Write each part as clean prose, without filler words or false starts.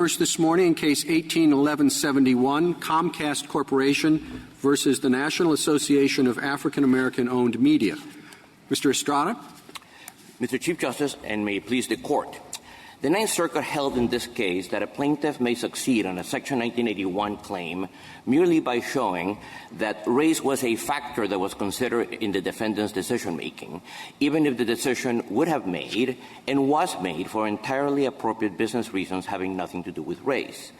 First this morning in Case 18-1171, Comcast Corporation versus the National Association of African American-Owned Media. Mr. Estrada. Mr. Chief Justice, and may it please the Court. The Ninth Circuit held in this case that a plaintiff may succeed on a Section 1981 claim merely by showing that race was a factor that was considered in the defendant's decision-making, even if the decision would have made and was made for entirely appropriate business reasons having nothing to do with race.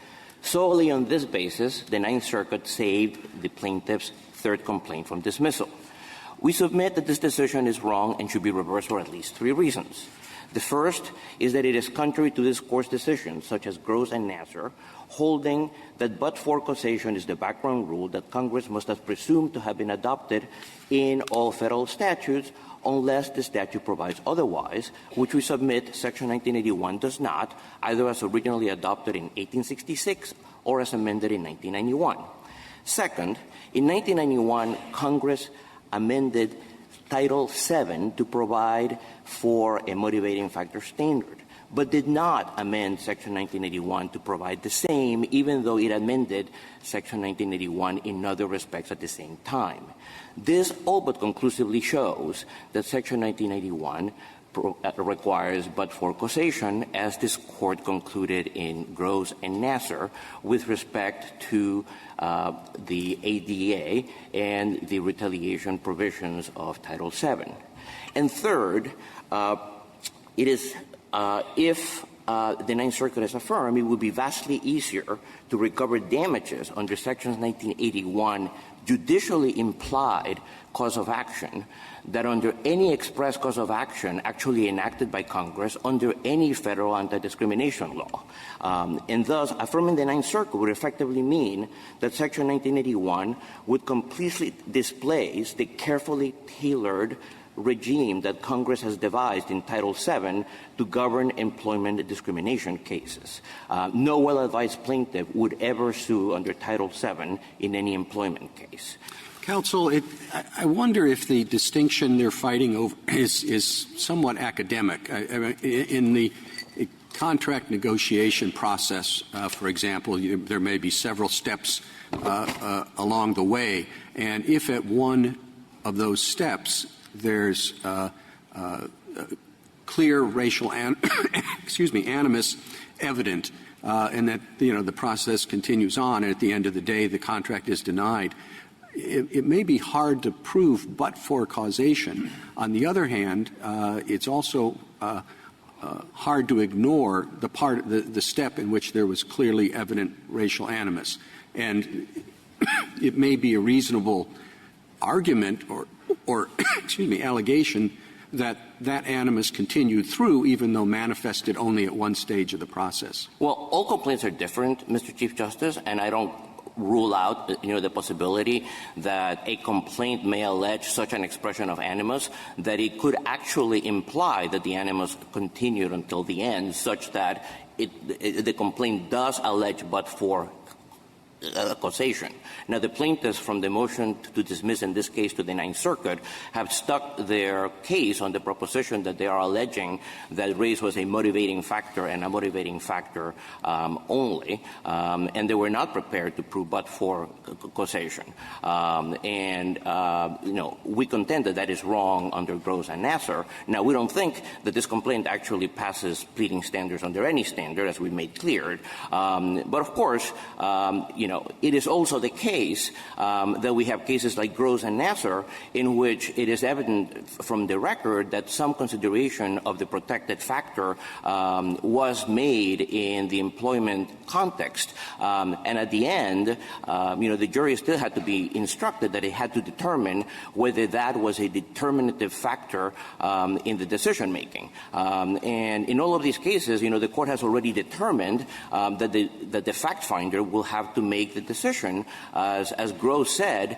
Solely on this basis, the Ninth Circuit saved the plaintiff's third complaint from dismissal. We submit that this decision is wrong and should be reversed for at least three reasons. The first is that it is contrary to this Court's decisions, such as Gross and Nassar, holding that but-for causation is the background rule that Congress must have presumed to have been adopted in all federal statutes unless the statute provides otherwise, which we submit Section 1981 does not, either as originally adopted in 1866 or as amended in 1991. Second, in 1991, Congress amended Title VII to provide for a motivating factor standard, but did not amend Section 1981 to provide the same, even though it amended Section 1981 in other respects at the same time. This all but conclusively shows that Section 1981 requires but-for causation, as this Court concluded in Gross and Nassar, with respect to the ADA and the retaliation provisions of Title VII. And third, it is if the Ninth Circuit has affirmed, it would be vastly easier to recover damages under Section 1981 judicially implied cause of action that under any express cause of action actually enacted by Congress under any federal anti-discrimination law. And thus, affirming the Ninth Circuit would effectively mean that Section 1981 would completely displace the carefully tailored regime that Congress has devised in Title VII to govern employment discrimination cases. No well-advised plaintiff would ever sue under Title VII in any employment case. Counsel, I wonder if the distinction they're fighting over is somewhat academic. In the contract negotiation process, for example, there may be several steps along the way, and if at one of those steps there's clear racial animus evident, and that the process continues on, and at the end of the day the contract is denied, it may be hard to prove but for causation. On the other hand, it's also hard to ignore the step in which there was clearly evident racial animus, and it may be a reasonable argument or allegation that animus continued through, even though manifested only at one stage of the process. Well, all complaints are different, Mr. Chief Justice, and I don't rule out, the possibility that a complaint may allege such an expression of animus that it could actually imply that the animus continued until the end, such that the complaint does allege but for causation. Now, the plaintiffs from the motion to dismiss in this case to the Ninth Circuit have stuck their case on the proposition that they are alleging that race was a motivating factor and a motivating factor only, and they were not prepared to prove but for causation. We contend that is wrong under Gross and Nassar. Now, we don't think that this complaint actually passes pleading standards under any standard, as we made clear. But of course, it is also the case that we have cases like Gross and Nassar in which it is evident from the record that some consideration of the protected factor was made in the employment context. And at the end, the jury still had to be instructed that it had to determine whether that was a determinative factor in the decision-making. And in all of these cases, the court has already determined that the fact finder will have to make the decision, as Gross said,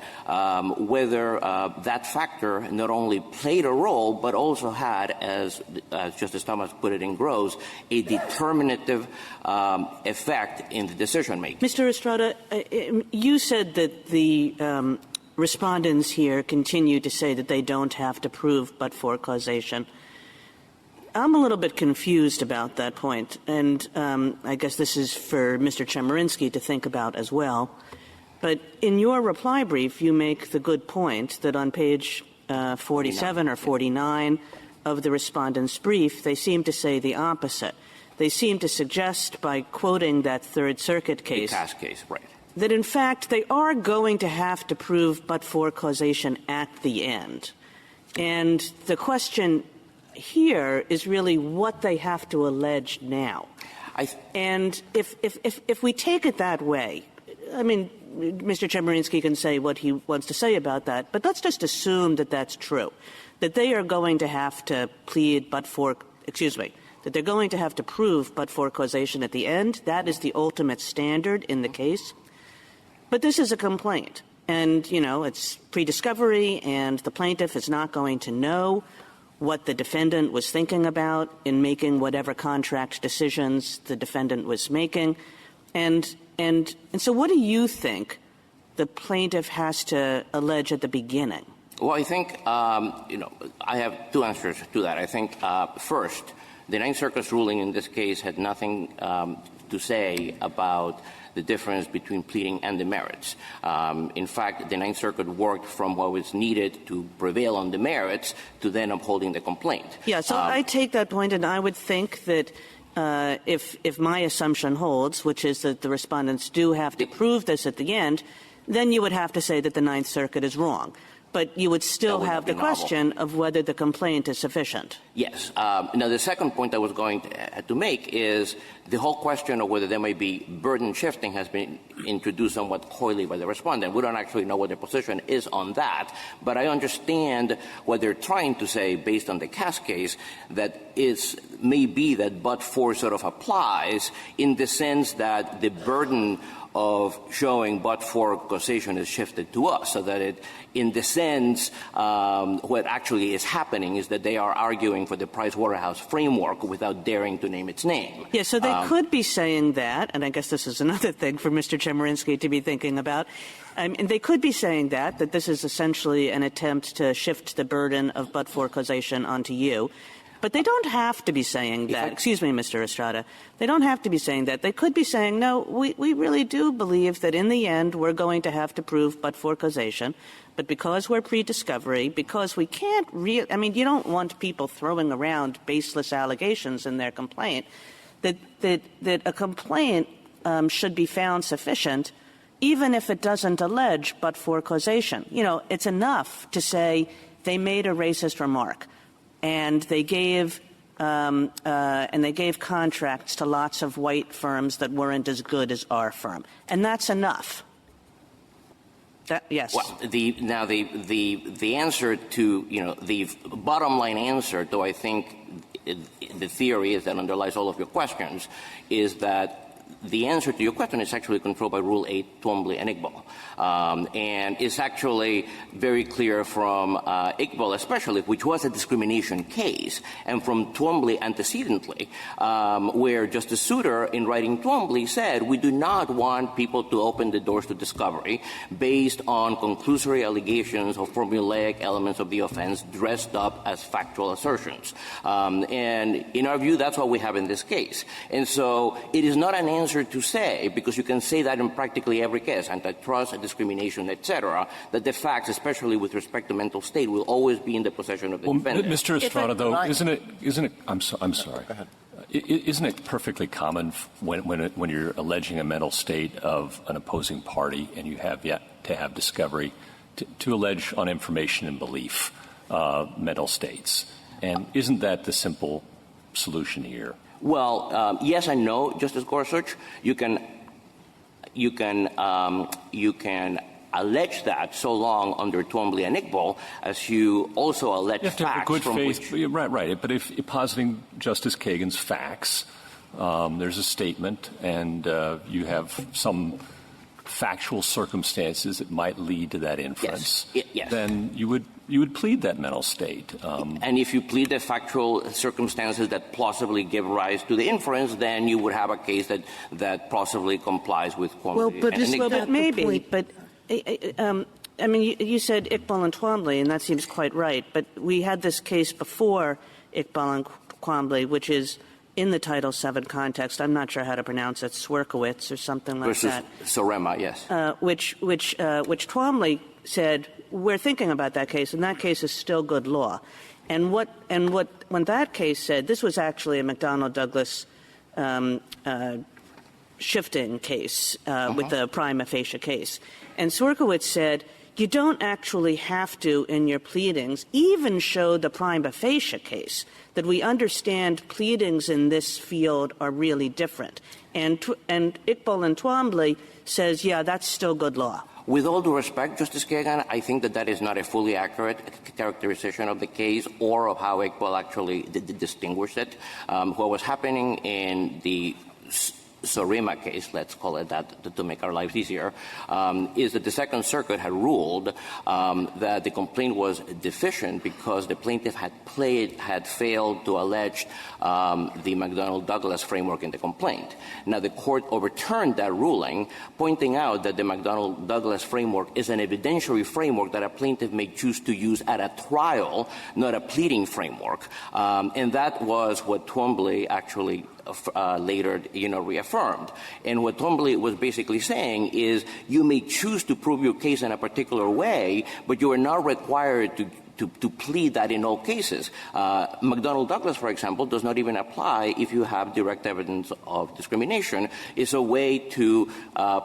whether that factor not only played a role but also had, as Justice Thomas put it in Gross, a determinative effect in the decision-making. Mr. Estrada, you said that the respondents here continue to say that they don't have to prove but for causation. I'm a little bit confused about that point, and I guess this is for Mr. Chemerinsky to think about as well. But in your reply brief, you make the good point that on page 47 or 49 of the respondent's brief, they seem to say the opposite. They seem to suggest, by quoting that Third Circuit case, the Cass case, right, that in fact they are going to have to prove but-for causation at the end. And the question here is really what they have to allege now. And if we take it that way, I mean, Mr. Chemerinsky can say what he wants to say about that, but let's just assume that that's true, that they are going to have to plead that they're going to have to prove but-for causation at the end. That is the ultimate standard in the case. But this is a complaint, and, you know, it's pre-discovery, and the plaintiff is not going to know what the defendant was thinking about in making whatever contract decisions the defendant was making. And so what do you think the plaintiff has to allege at the beginning? Well, I think, I have two answers to that. I think, first, the Ninth Circuit's ruling in this case had nothing to say about the difference between pleading and the merits. In fact, the Ninth Circuit worked from what was needed to prevail on the merits to then upholding the complaint. Yeah, so I take that point, and I would think that if my assumption holds, which is that the respondents do have to prove this at the end, then you would have to say that the Ninth Circuit is wrong. But you would still have the question of whether the complaint is sufficient. Yes. Now, the second point I was going to make is the whole question of whether there may be burden shifting has been introduced somewhat coyly by the respondent. We don't actually know what their position is on that, but I understand what they're trying to say based on the Cass case, that may be that but-for sort of applies in the sense that the burden of showing but-for causation is shifted to us, so that in the sense, what actually is happening is that they are arguing for the Price-Waterhouse framework without daring to name its name. Yeah, so they could be saying that, and I guess this is another thing for Mr. Chemerinsky to be thinking about. And they could be saying that this is essentially an attempt to shift the burden of but-for causation onto you. But they don't have to be saying that. Excuse me, Mr. Estrada. They don't have to be saying that. They could be saying, no, we really do believe that in the end we're going to have to prove but-for causation. But because we're pre-discovery, because we can't I mean, you don't want people throwing around baseless allegations in their complaint, that a complaint should be found sufficient even if it doesn't allege but-for causation. You know, it's enough to say they made a racist remark, and they gave contracts to lots of white firms that weren't as good as our firm, and that's enough. Yes. Well, the answer to, the bottom line answer, though I think the theory is that underlies all of your questions, is that the answer to your question is actually controlled by Rule 8, Twombly, and Iqbal. And it's actually very clear from Iqbal especially, which was a discrimination case, and from Twombly antecedently, where Justice Souter, in writing Twombly, said we do not want people to open the doors to discovery based on conclusory allegations or formulaic elements of the offense dressed up as factual assertions. And in our view, that's what we have in this case. And so it is not an answer to say, because you can say that in practically every case, antitrust, discrimination, etc., that the facts, especially with respect to mental state, will always be in the possession of the defendant. Mr. Estrada, though, isn't it? I'm sorry. Go ahead. Isn't it perfectly common when you're alleging a mental state of an opposing party and you have yet to have discovery to allege on information and belief mental states? And isn't that the simple solution here? Well, yes and no, Justice Gorsuch. You can allege that so long under Twombly and Iqbal as you also allege you have to have facts a good from faith, which... Right. But if positing Justice Kagan's facts, there's a statement, and you have some factual circumstances that might lead to that inference, yes. Then you would plead that mental state. And if you plead the factual circumstances that plausibly give rise to the inference, then you would have a case that plausibly complies with Twombly. But maybe. But I mean, you said Iqbal and Twombly, and that seems quite right. But we had this case before Iqbal and Quambly, which is in the Title VII context. I'm not sure how to pronounce it, Swierkiewicz or something like versus that. Sorema, yes. Which Twombly said, we're thinking about that case, and that case is still good law. And when that case said, this was actually a McDonnell-Douglas shifting case with the prima facie case. And Swierkiewicz said, you don't actually have to, in your pleadings, even show the prima facie case, that we understand pleadings in this field are really different. And Iqbal and Twombly says, yeah, that's still good law. With all due respect, Justice Kagan, I think that is not a fully accurate characterization of the case or of how Iqbal actually distinguished it. What was happening in the Sorema case, let's call it that to make our lives easier, is that the Second Circuit had ruled that the complaint was deficient because the plaintiff had failed to allege the McDonnell-Douglas framework in the complaint. Now, the court overturned that ruling, pointing out that the McDonnell-Douglas framework is an evidentiary framework that a plaintiff may choose to use at a trial, not a pleading framework. And that was what Twombly actually later, reaffirmed. And what Twombly was basically saying is you may choose to prove your case in a particular way, but you are not required to plead that in all cases. McDonnell-Douglas, for example, does not even apply if you have direct evidence of discrimination. It's a way to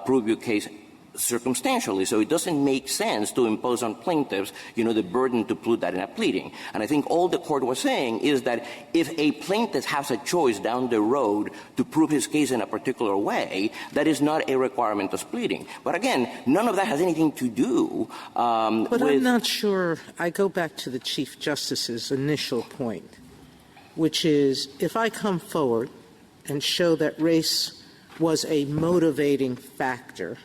prove your case circumstantially. So it doesn't make sense to impose on plaintiffs, the burden to prove that in a pleading. And I think all the court was saying is that if a plaintiff has a choice down the road to prove his case in a particular way, that is not a requirement of pleading. But again, none of that has anything to do But I'm not sure. I go back to the Chief Justice's initial point, which is if I come forward and show that race was a motivating factor,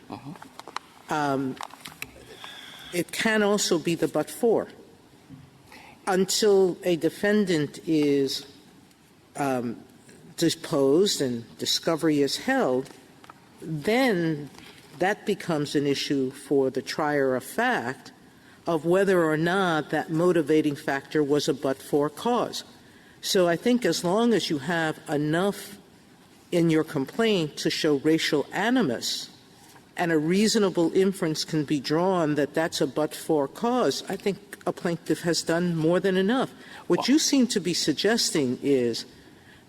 it can also be the but-for. Until a defendant is deposed and discovery is held, then that becomes an issue for the trier of fact of whether or not that motivating factor was a but-for cause. So I think as long as you have enough in your complaint to show racial animus, and a reasonable inference can be drawn that that's a but-for cause, I think a plaintiff has done more than enough. What you seem to be suggesting is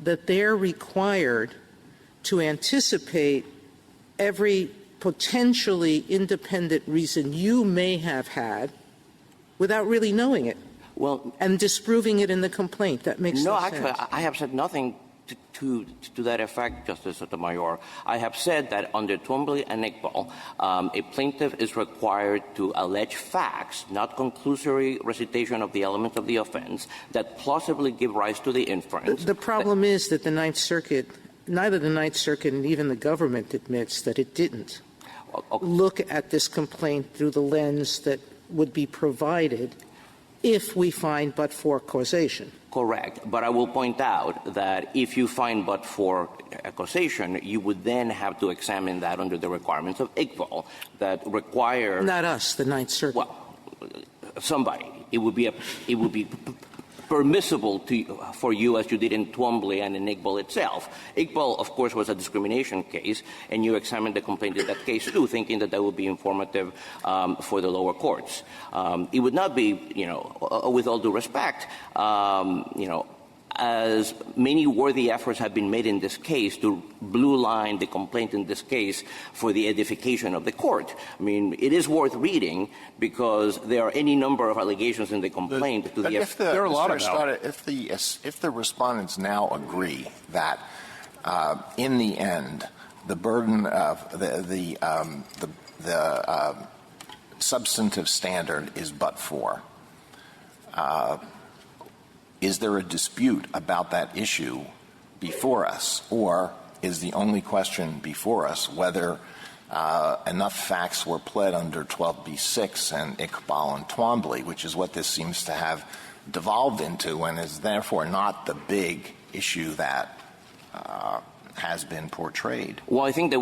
that they're required to anticipate every potentially independent reason you may have had without really knowing it, and disproving it in the complaint. That makes no sense. No, actually, I have said nothing to that effect, Justice Sotomayor. I have said that under Twombly and Iqbal, a plaintiff is required to allege facts, not conclusory recitation of the elements of the offense, that plausibly give rise to the inference. The problem is that the Ninth Circuit, neither the Ninth Circuit and even the government admits that it didn't look at this complaint through the lens that would be provided if we find but-for causation. Correct. But I will point out that if you find but-for causation, you would then have to examine that under the requirements of Iqbal that require... Not us, the Ninth Circuit. Well, somebody. It would be permissible for you, as you did in Twombly and in Iqbal itself. Iqbal, of course, was a discrimination case, and you examined the complaint in that case, too, thinking that would be informative for the lower courts. It would not be, with all due respect, as many worthy efforts have been made in this case to blue line the complaint in this case for the edification of the court. I mean, it is worth reading because there are any number of allegations in the complaint. There are a lot of if the respondents now agree that in the end the burden of the substantive standard is but-for, is there a dispute about that issue before us, or is the only question before us whether enough facts were pled under 12b-6 and Iqbal and Twombly, which is what this seems to have devolved into and is therefore not the big issue that has been portrayed? Well, I think they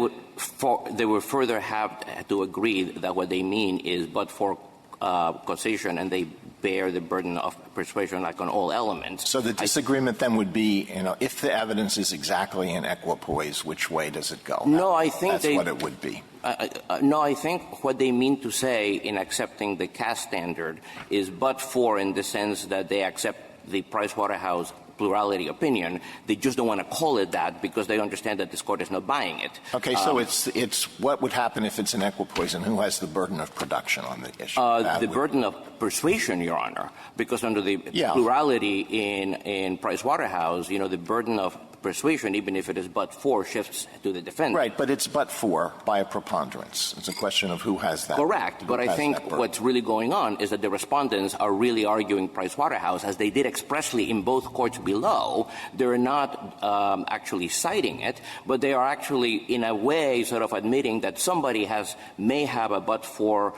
would further have to agree that what they mean is but-for causation, and they bear the burden of persuasion like on all elements. So the disagreement then would be, if the evidence is exactly in equipoise, which way does it go? No, I think that's what it would be. No, I think what they mean to say in accepting the CAS standard is but for in the sense that they accept the Pricewaterhouse plurality opinion. They just don't want to call it that because they understand that this court is not buying it. Okay, so it's what would happen if it's an equipoise, and who has the burden of production on the issue? The burden of persuasion, Your Honor, because under the plurality in Pricewaterhouse, the burden of persuasion, even if it is but for, shifts to the defendant. Right, but it's but for by a preponderance. It's a question of who has that. Correct, but I think what's really going on is that the respondents are really arguing Pricewaterhouse, as they did expressly in both courts below. They're not actually citing it, but they are actually, in a way, sort of admitting that somebody may have a but for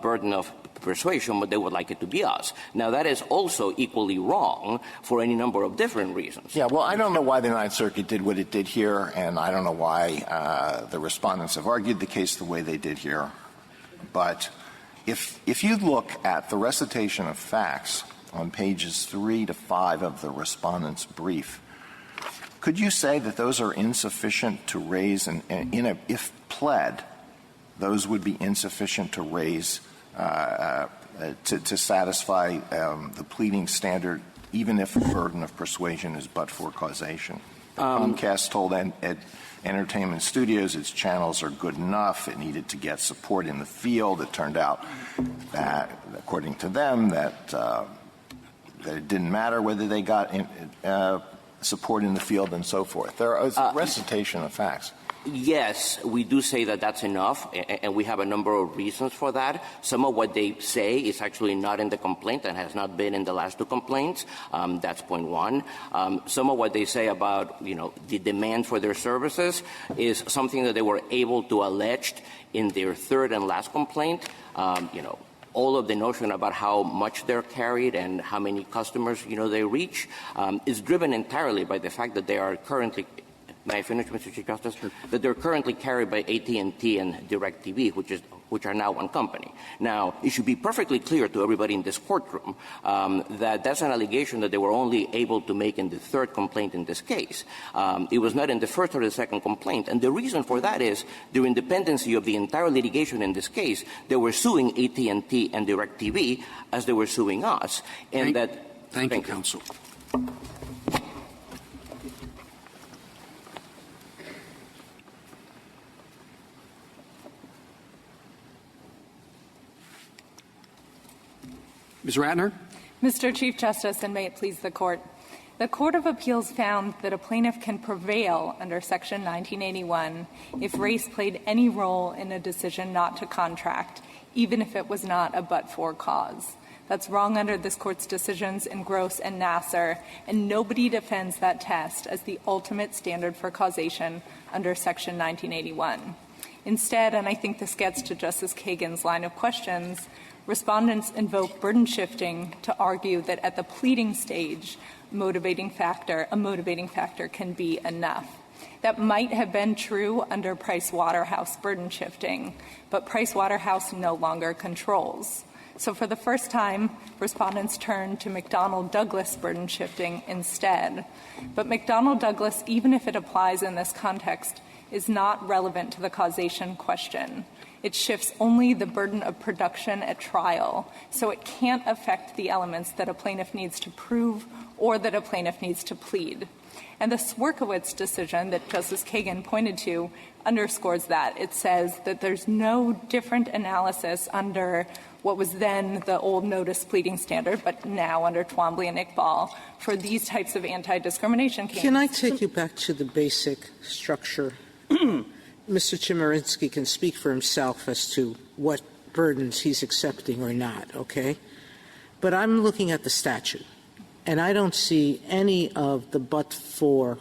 burden of persuasion, but they would like it to be us. Now, that is also equally wrong for any number of different reasons. Yeah, well, I don't know why the Ninth Circuit did what it did here, and I don't know why the respondents have argued the case the way they did here. But if you look at the recitation of facts on pages 3 to 5 of the respondent's brief, could you say that those are insufficient to raise, if pled, those would be insufficient to raise to satisfy the pleading standard, even if the burden of persuasion is but for causation? Comcast told Entertainment Studios its channels are good enough. It needed to get support in the field. It turned out that, according to them, that it didn't matter whether they got support in the field and so forth. There is a recitation of facts. Yes, we do say that that's enough, and we have a number of reasons for that. Some of what they say is actually not in the complaint and has not been in the last two complaints. That's point one. Some of what they say about, the demand for their services is something that they were able to allege in their third and last complaint. All of the notion about how much they're carried and how many customers, they reach is driven entirely by the fact that they are currently — may I finish, Mr. Chief Justice? That they're currently carried by AT&T and DirecTV, which are now one company. Now, it should be perfectly clear to everybody in this courtroom that that's an allegation that they were only able to make in the third complaint in this case. It was not in the first or the second complaint. And the reason for that is, during the pendency of the entire litigation in this case, they were suing AT&T and DirecTV as they were suing us. And Thank you, counsel. Ms. Ratner? Mr. Chief Justice, and may it please the Court, the Court of Appeals found that a plaintiff can prevail under Section 1981 if race played any role in a decision not to contract, even if it was not a but-for cause. That's wrong under this Court's decisions in Gross and Nassar, and nobody defends that test as the ultimate standard for causation under Section 1981. Instead, and I think this gets to Justice Kagan's line of questions, respondents invoke burden shifting to argue that at the pleading stage, a motivating factor can be enough. That might have been true under Pricewaterhouse burden shifting, but Pricewaterhouse no longer controls. So for the first time, respondents turn to McDonnell-Douglas burden shifting instead. But McDonnell-Douglas, even if it applies in this context, is not relevant to the causation question. It shifts only the burden of production at trial, so it can't affect the elements that a plaintiff needs to prove or that a plaintiff needs to plead. And the Swierkiewicz decision that Justice Kagan pointed to underscores that. It says that there's no different analysis under what was then the old notice pleading standard, but now under Twombly and Iqbal, for these types of anti-discrimination cases. Can I take you back to the basic structure? Mr. Chemerinsky can speak for himself as to what burdens he's accepting or not, okay? But I'm looking at the statute, and I don't see any of the but-for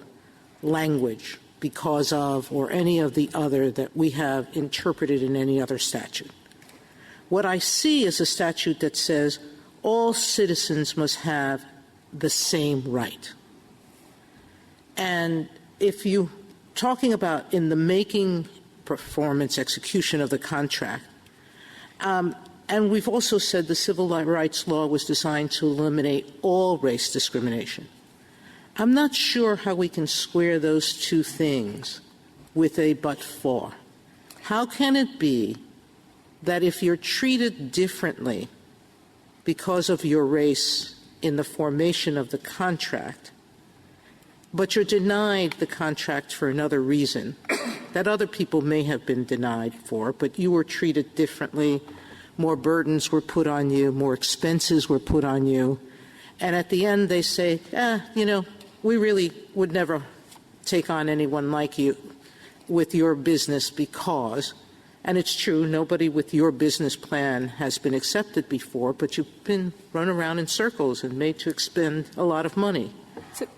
language because of or any of the other that we have interpreted in any other statute. What I see is a statute that says all citizens must have the same right. And if you talking about in the making, performance, execution of the contract, And we've also said the civil rights law was designed to eliminate all race discrimination. I'm not sure how we can square those two things with a but for. How can it be that if you're treated differently because of your race in the formation of the contract, but you're denied the contract for another reason that other people may have been denied for, but you were treated differently, more burdens were put on you, more expenses were put on you, and at the end they say, we really would never take on anyone like you with your business because, and it's true, nobody with your business plan has been accepted before, but you've been run around in circles and made to expend a lot of money.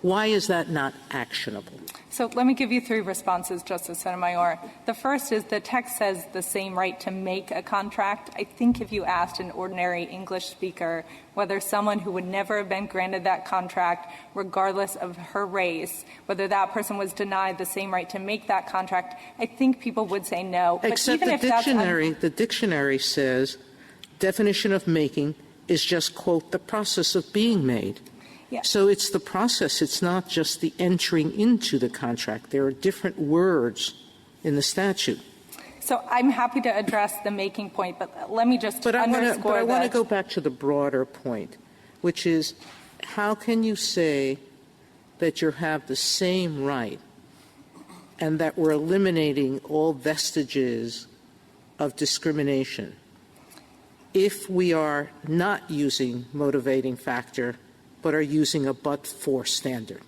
Why is that not actionable? So let me give you 3 responses, Justice Sotomayor. The first is the text says the same right to make a contract. I think if you asked an ordinary English speaker whether someone who would never have been granted that contract, regardless of her race, whether that person was denied the same right to make that contract, I think people would say no. Except but even the dictionary says definition of making is just, quote, the process of being made. Yeah. So it's the process. It's not just the entering into the contract. There are different words in the statute. So I'm happy to address the making point, but let me just underscore I want to go back to the broader point, which is how can you say that you have the same right and that we're eliminating all vestiges of discrimination if we are not using motivating factor but are using a but-for standard?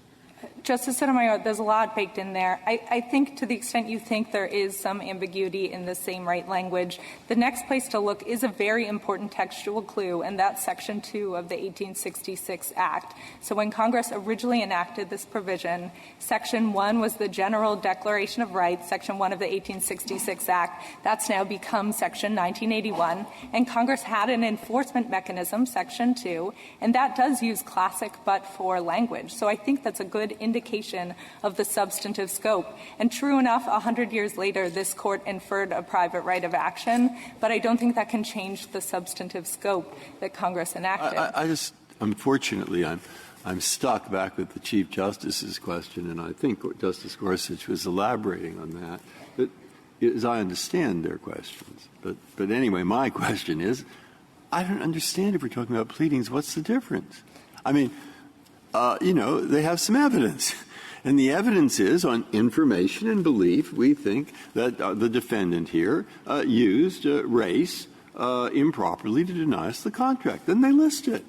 Justice Sotomayor, there's a lot baked in there. I think to the extent you think there is some ambiguity in the same right language, the next place to look is a very important textual clue, and that's Section 2 of the 1866 Act. So when Congress originally enacted this provision, Section 1 was the General Declaration of Rights, Section 1 of the 1866 Act. That's now become Section 1981. And Congress had an enforcement mechanism, Section 2, and that does use classic but-for language. So I think that's a good indication of the substantive scope. And true enough, 100 years later, this Court inferred a private right of action, but I don't think that can change the substantive scope that Congress enacted. I just, unfortunately, I'm stuck back with the Chief Justice's question, and I think Justice Gorsuch was elaborating on that. But as I understand their questions. But anyway, my question is, I don't understand if we're talking about pleadings, what's the difference? I mean, they have some evidence. And the evidence is on information and belief. We think that the defendant here used race improperly to deny us the contract. Then they list it.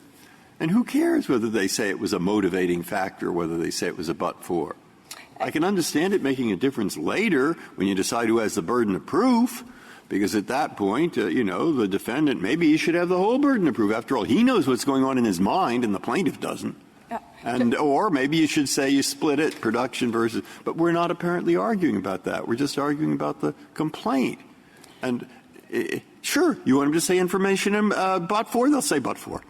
And who cares whether they say it was a motivating factor or whether they say it was a but-for? I can understand it making a difference later when you decide who has the burden of proof, because at that point, the defendant, maybe he should have the whole burden of proof. After all, he knows what's going on in his mind and the plaintiff doesn't. Or maybe you should say you split it, production versus, but we're not apparently arguing about that. We're just arguing about the complaint. And sure, you want them to say information and but-for, they'll say but-for.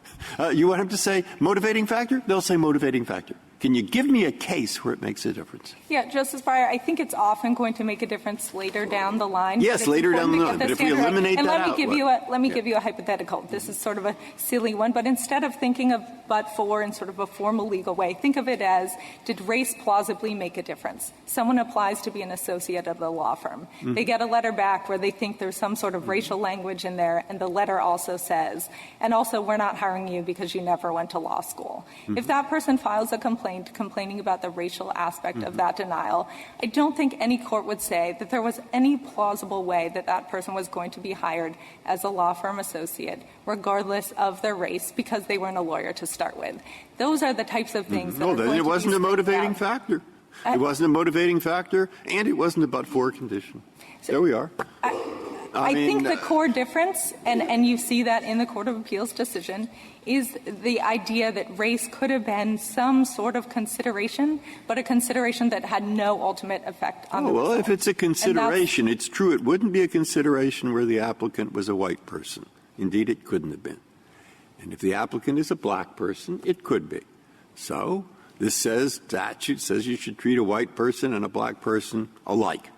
You want them to say motivating factor, they'll say motivating factor. Can you give me a case where it makes a difference? Yeah, Justice Breyer, I think it's often going to make a difference later down the line. Yes, later down the line. But if we eliminate that out. Let me give you a hypothetical. This is sort of a silly one, but instead of thinking of but-for in sort of a formal legal way, think of it as, did race plausibly make a difference? Someone applies to be an associate of the law firm. Mm-hmm. They get a letter back where they think there's some sort of racial language in there, and the letter also says, and also we're not hiring you because you never went to law school. Mm-hmm. If that person files a complaint complaining about the racial aspect of that denial, I don't think any court would say that there was any plausible way that that person was going to be hired as a law firm associate, regardless of their race, because they weren't a lawyer to start with. Those are the types of things that are going it wasn't to be a motivating factor. It wasn't a motivating factor, and it wasn't a but-for condition. So there we are. I think the core difference, and you see that in the Court of Appeals decision, is the idea that race could have been some sort of consideration, but a consideration that had no ultimate effect on the result. Well, if it's a consideration, it's true it wouldn't be a consideration where the applicant was a white person. Indeed, it couldn't have been. And if the applicant is a black person, it could be. So this statute says you should treat a white person and a black person alike.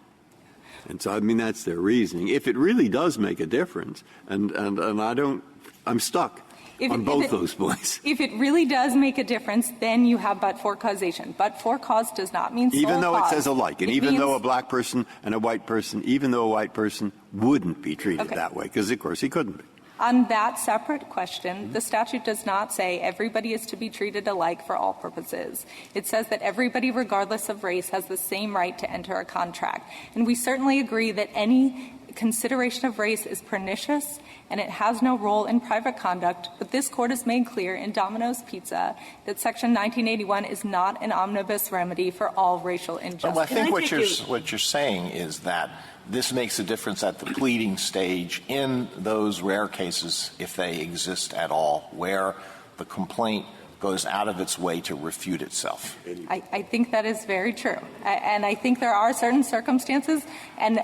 And so, I mean, that's their reasoning. If it really does make a difference, and I'm stuck on both those points. If it really does make a difference, then you have but-for causation. But-for cause does not mean sole even though cause. It says alike, and even though a black person and a white person, even though a white person wouldn't be treated that way, because, of course, he couldn't be. On that separate question, the statute does not say everybody is to be treated alike for all purposes. It says that everybody, regardless of race, has the same right to enter a contract. And we certainly agree that any consideration of race is pernicious and it has no role in private conduct, but this Court has made clear in Domino's Pizza that Section 1981 is not an omnibus remedy for all racial injustice. Well, I think what you're saying is that this makes a difference at the pleading stage in those rare cases, if they exist at all, where the complaint goes out of its way to refute itself. I think that is very true. And I think there are certain circumstances, and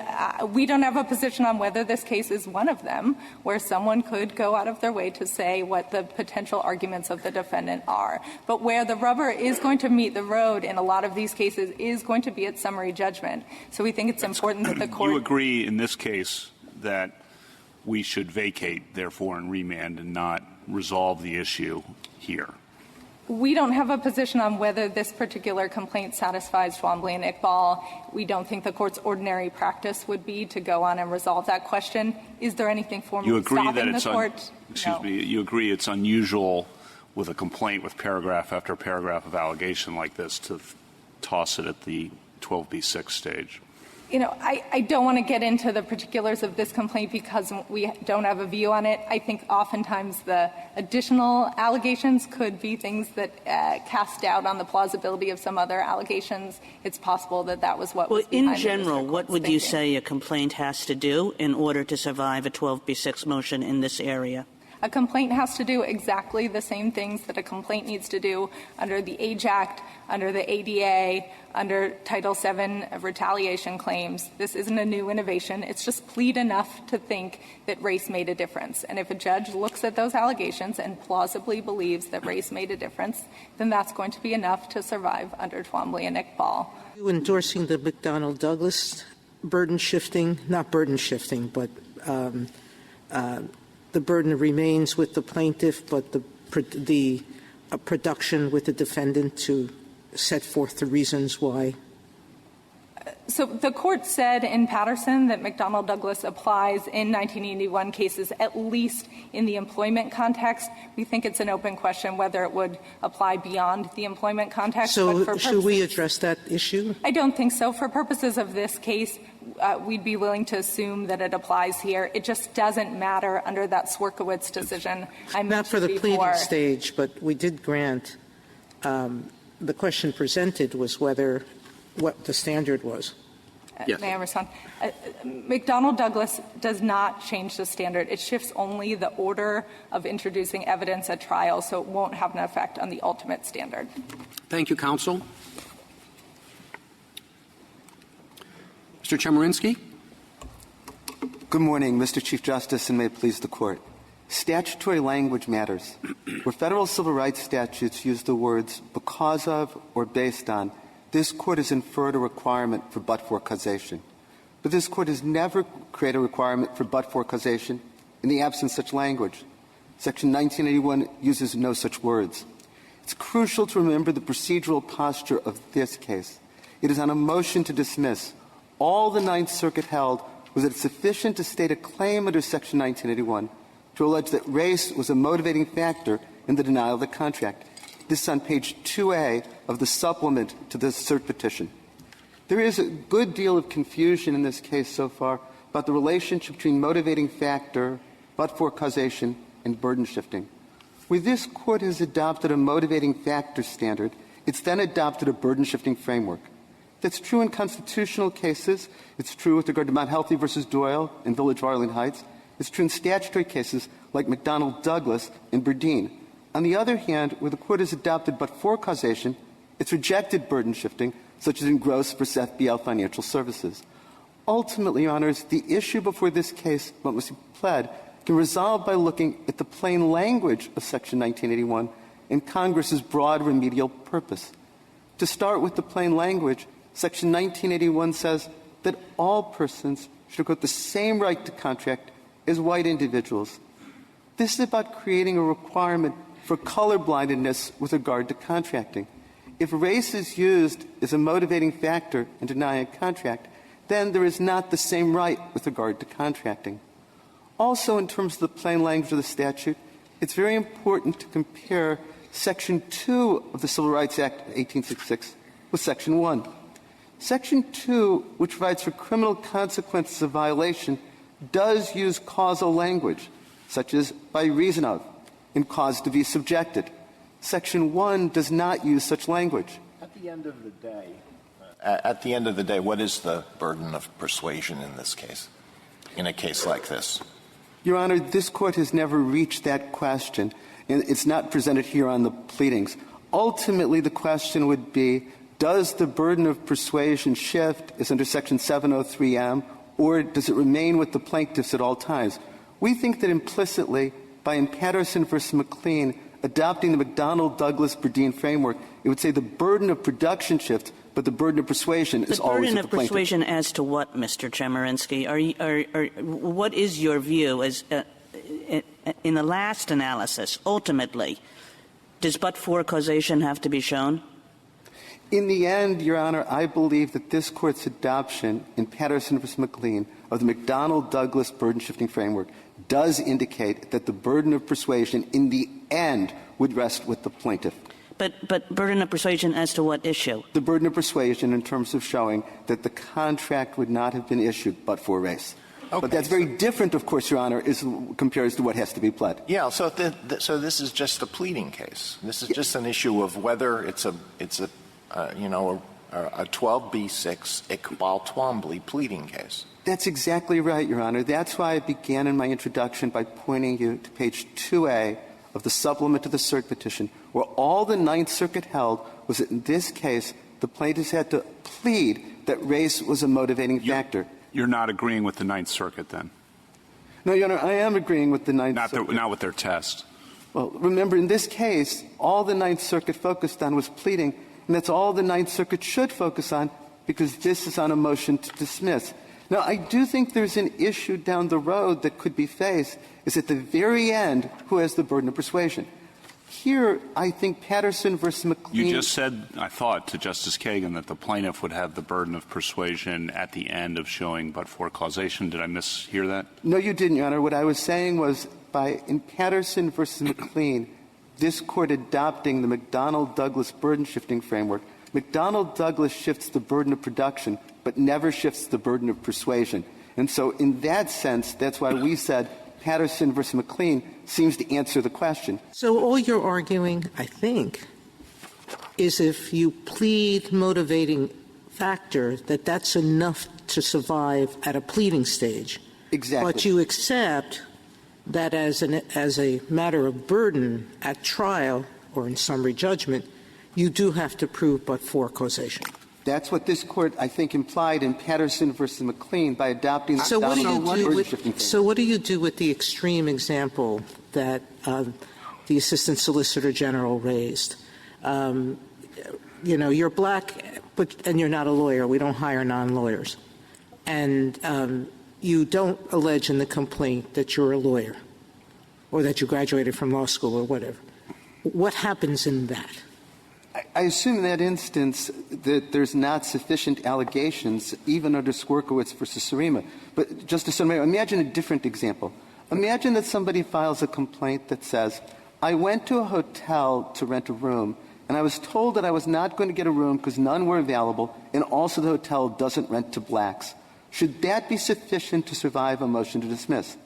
we don't have a position on whether this case is one of them, where someone could go out of their way to say what the potential arguments of the defendant are. But where the rubber is going to meet the road in a lot of these cases is going to be at summary judgment. So we think it's important that the Court— You agree in this case that we should vacate, therefore, and remand and not resolve the issue here? We don't have a position on whether this particular complaint satisfies Twombly and Iqbal. We don't think the Court's ordinary practice would be to go on and resolve that question. Is there anything formally stopping the Court? You agree it's unusual with a complaint with paragraph after paragraph of allegation like this to toss it at the 12b6 stage? You know, I don't want to get into the particulars of this complaint because we don't have a view on it. I think oftentimes the additional allegations could be things that cast doubt on the plausibility of some other allegations. It's possible that that was what was behind in general, what would you say a complaint has to do in order to survive a 12b6 motion in this area? A complaint has to do exactly the same things that a complaint needs to do under the Age Act, under the ADA, under Title VII of retaliation claims. This isn't a new innovation. It's just plead enough to think that race made a difference. And if a judge looks at those allegations and plausibly believes that race made a difference, then that's going to be enough to survive under Twombly and Iqbal. You endorsing the McDonnell-Douglas burden shifting, not burden shifting, but the burden remains with the plaintiff, but the production with the defendant to set forth the reasons why? So the Court said in Patterson that McDonnell-Douglas applies in 1981 cases, at least in the employment context. We think it's an open question whether it would apply beyond the employment context. So but should we address that issue? I don't think so. For purposes of this case, we'd be willing to assume that it applies here. It just doesn't matter under that Swierkiewicz decision I mentioned Not for the before. pleading stage, but we did grant the question presented was what the standard was. Yes. May I respond? McDonnell-Douglas does not change the standard. It shifts only the order of introducing evidence at trial, so it won't have an effect on the ultimate standard. Thank you, counsel. Mr. Chemerinsky. Good morning, Mr. Chief Justice, and may it please the Court. Statutory language matters. Where federal civil rights statutes use the words because of or based on, this Court has inferred a requirement for but-for causation. But this Court has never created a requirement for but-for causation in the absence of such language. Section 1981 uses no such words. It's crucial to remember the procedural posture of this case. It is on a motion to dismiss. All the Ninth Circuit held was that it's sufficient to state a claim under Section 1981 to allege that race was a motivating factor in the denial of the contract. This is on page 2A of the supplement to the cert petition. There is a good deal of confusion in this case so far about the relationship between motivating factor, but-for causation, and burden shifting. Where this Court has adopted a motivating factor standard, it's then adopted a burden shifting framework. That's true in constitutional cases. It's true with regard to Mount Healthy versus Doyle and Village of Arlington Heights. It's true in statutory cases like McDonnell-Douglas and Berdeen. On the other hand, where the Court has adopted but-for causation, it's rejected burden shifting, such as in Gross v. FBL Financial Services. Ultimately, Your Honors, the issue before this case, what was pled, can resolve by looking at the plain language of Section 1981 and Congress's broad remedial purpose. To start with the plain language, Section 1981 says that all persons should have the same right to contract as white individuals. This is about creating a requirement for colorblindness with regard to contracting. If race is used as a motivating factor in denying a contract, then there is not the same right with regard to contracting. Also, in terms of the plain language of the statute, it's very important to compare Section 2 of the Civil Rights Act of 1866 with Section 1. Section 2, which provides for criminal consequences of violation, does use causal language, such as by reason of, and cause to be subjected. Section 1 does not use such language. At the end of the day, what is the burden of persuasion in this case, in a case like this? Your Honor, this Court has never reached that question, and it's not presented here on the pleadings. Ultimately, the question would be, does the burden of persuasion shift as under Section 703M, or does it remain with the plaintiffs at all times? We think that implicitly, by in Patterson v. McLean adopting the McDonnell-Douglas-Berdeen framework, it would say the burden of production shifts, but the burden of persuasion is always with the plaintiff. The burden of persuasion as to what, Mr. Chemerinsky? What is your view as in the last analysis, ultimately? Does but-for causation have to be shown? In the end, Your Honor, I believe that this Court's adoption in Patterson v. McLean of the McDonnell-Douglas burden-shifting framework does indicate that the burden of persuasion in the end would rest with the plaintiff. But burden of persuasion as to what issue? The burden of persuasion in terms of showing that the contract would not have been issued but for race. Okay, but that's very different, of course, Your Honor, compares to what has to be pled. Yeah, so this is just a pleading case. This is just an issue of whether it's a 12b-6 Iqbal Twombly pleading case. That's exactly right, Your Honor. That's why I began in my introduction by pointing you to page 2A of the supplement to the cert petition, where all the Ninth Circuit held was that in this case the plaintiffs had to plead that race was a motivating factor. You're not agreeing with the Ninth Circuit, then? No, Your Honor, I am agreeing with the Ninth Circuit. Not with their test. Well, remember, in this case, all the Ninth Circuit focused on was pleading, and that's all the Ninth Circuit should focus on, because this is on a motion to dismiss. Now, I do think there's an issue down the road that could be faced, is at the very end, who has the burden of persuasion. Here, I think Patterson v. McLean... You just said, I thought, to Justice Kagan that the plaintiff would have the burden of persuasion at the end of showing but-for causation. Did I mishear that? No, you didn't, Your Honor. What I was saying was, in Patterson v. McLean, this Court adopting the McDonnell-Douglas burden-shifting framework, McDonnell-Douglas shifts the burden of production, but never shifts the burden of persuasion. And so in that sense, that's why we said Patterson v. McLean seems to answer the question. So all you're arguing, I think, is if you plead motivating factor, that that's enough to survive at a pleading stage. Exactly. But you accept that as a matter of burden at trial or in summary judgment, you do have to prove but-for causation. That's what this Court, I think, implied in Patterson v. McLean by adopting the burden-shifting framework. So what do you do with the extreme example that the Assistant Solicitor General raised? You're black, and you're not a lawyer. We don't hire non-lawyers. And you don't allege in the complaint that you're a lawyer or that you graduated from law school or whatever. What happens in that? I assume in that instance that there's not sufficient allegations, even under Skorkowitz v. Surima. But, Justice Sotomayor, imagine a different example. Imagine that somebody files a complaint that says, I went to a hotel to rent a room, and I was told that I was not going to get a room because none were available, and also the hotel doesn't rent to blacks. Should that be sufficient to survive a motion to dismiss?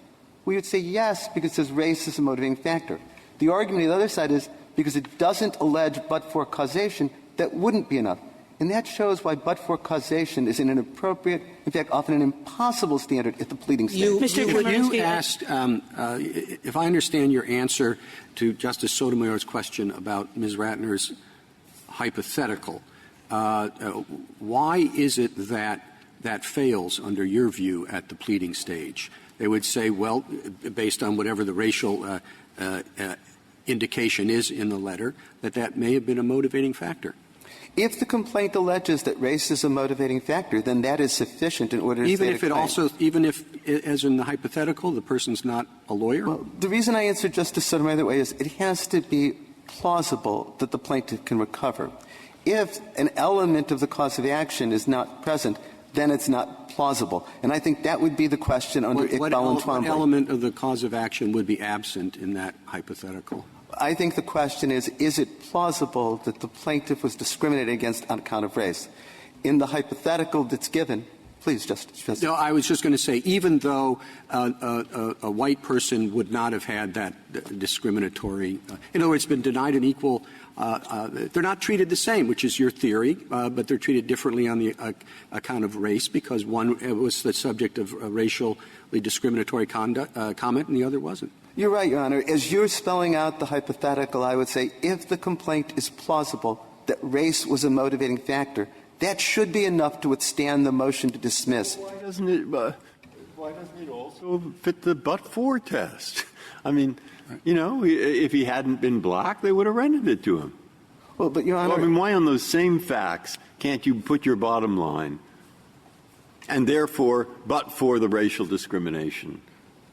We would say yes, because it says race is a motivating factor. The argument on the other side is because it doesn't allege but-for causation, that wouldn't be enough. And that shows why but-for causation is an inappropriate, in fact, often an impossible standard at the pleading stage. You asked, if I understand your answer to Justice Sotomayor's question about Ms. Ratner's hypothetical, why is it that fails, under your view, at the pleading stage? They would say, well, based on whatever the racial indication is in the letter, that may have been a motivating factor. If the complaint alleges that race is a motivating factor, then that is sufficient in order to even state if a it claim. also, even if, as in the hypothetical, the person's not a lawyer? Well, the reason I answered Justice Sotomayor that way is it has to be plausible that the plaintiff can recover. If an element of the cause of action is not present, then it's not plausible. And I think that would be the question under Iqbal and Twombly. What element of the cause of action would be absent in that hypothetical? I think the question is it plausible that the plaintiff was discriminated against on account of race? In the hypothetical that's given, please, Justice. No, I was just going to say, even though a white person would not have had that discriminatory, in other words, been denied an equal, they're not treated the same, which is your theory, but they're treated differently on the account of race because one was the subject of a racially discriminatory comment and the other wasn't. You're right, Your Honor. As you're spelling out the hypothetical, I would say if the complaint is plausible that race was a motivating factor, that should be enough to withstand the motion to dismiss. Why doesn't it also fit the but-for test? I mean, you know, if he hadn't been black, they would have rented it to him. Well, but, Your Honor— I mean, why on those same facts can't you put your bottom line and therefore but for the racial discrimination?